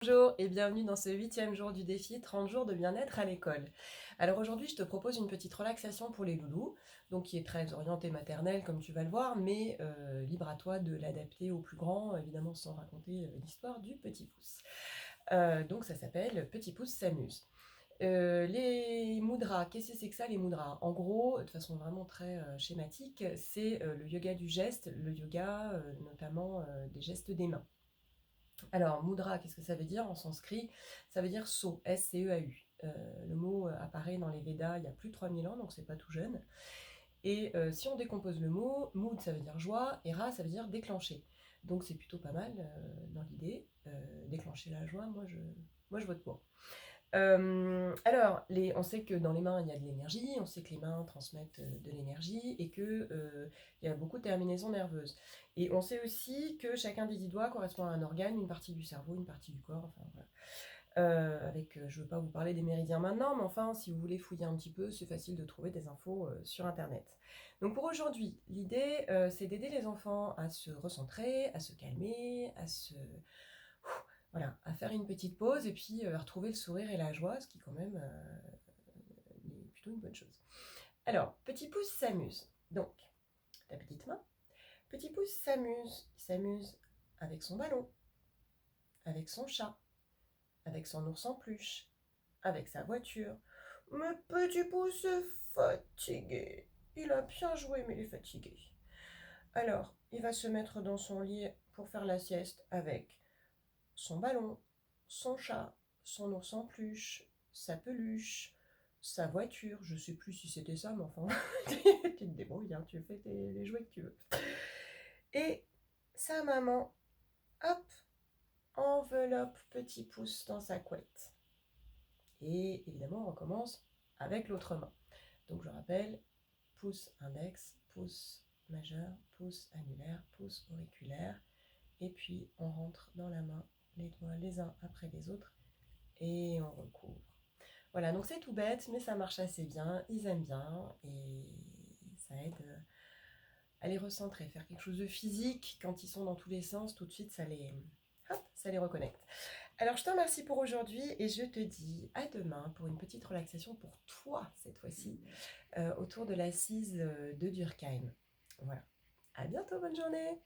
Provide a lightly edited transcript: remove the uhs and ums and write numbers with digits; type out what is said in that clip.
Bonjour et bienvenue dans ce 8e jour du défi 30 jours de bien-être à l'école. Alors aujourd'hui, je te propose une petite relaxation pour les loulous, donc qui est très orientée maternelle comme tu vas le voir, mais libre à toi de l'adapter au plus grand, évidemment sans raconter l'histoire du petit pouce. Donc ça s'appelle Petit pouce s'amuse. Les mudras, qu'est-ce que c'est que ça les mudras? En gros, de façon vraiment très schématique, c'est le yoga du geste, le yoga notamment des gestes des mains. Alors, mudra, qu'est-ce que ça veut dire en sanskrit? Ça veut dire saut, S-C-E-A-U. Le mot apparaît dans les Védas il y a plus de 3000 ans, donc c'est pas tout jeune. Et si on décompose le mot, mood ça veut dire joie, et ra ça veut dire déclencher. Donc c'est plutôt pas mal dans l'idée. Déclencher la joie, moi je vote pour. Alors, on sait que dans les mains, il y a de l'énergie, on sait que les mains transmettent de l'énergie et qu'il y a beaucoup de terminaisons nerveuses. Et on sait aussi que chacun des 10 doigts correspond à un organe, une partie du cerveau, une partie du corps, enfin voilà. Je ne veux pas vous parler des méridiens maintenant, mais enfin, si vous voulez fouiller un petit peu, c'est facile de trouver des infos sur Internet. Donc pour aujourd'hui, l'idée, c'est d'aider les enfants à se recentrer, à se calmer, voilà, à faire une petite pause et puis à retrouver le sourire et la joie, ce qui quand même est plutôt une bonne chose. Alors, petit pouce s'amuse. Donc, ta petite main. Petit pouce s'amuse. Il s'amuse avec son ballon, avec son chat, avec son ours en peluche, avec sa voiture. Mais petit pouce est fatigué. Il a bien joué, mais il est fatigué. Alors, il va se mettre dans son lit pour faire la sieste avec son ballon, son chat, son ours en peluche, sa peluche, sa voiture, je sais plus si c'était ça, mais enfin, tu te débrouilles, hein, tu fais les jouets que tu veux. Et sa maman, hop, enveloppe petit pouce dans sa couette. Et évidemment, on recommence avec l'autre main. Donc je rappelle, pouce index, pouce majeur, pouce annulaire, pouce auriculaire, et puis on rentre dans la main les doigts les uns après les autres et on recouvre. Voilà, donc c'est tout bête, mais ça marche assez bien, ils aiment bien et ça aide à les recentrer, faire quelque chose de physique quand ils sont dans tous les sens, tout de suite ça les reconnecte. Alors je te remercie pour aujourd'hui et je te dis à demain pour une petite relaxation pour toi cette fois-ci autour de l'assise de Durkheim. Voilà, à bientôt, bonne journée.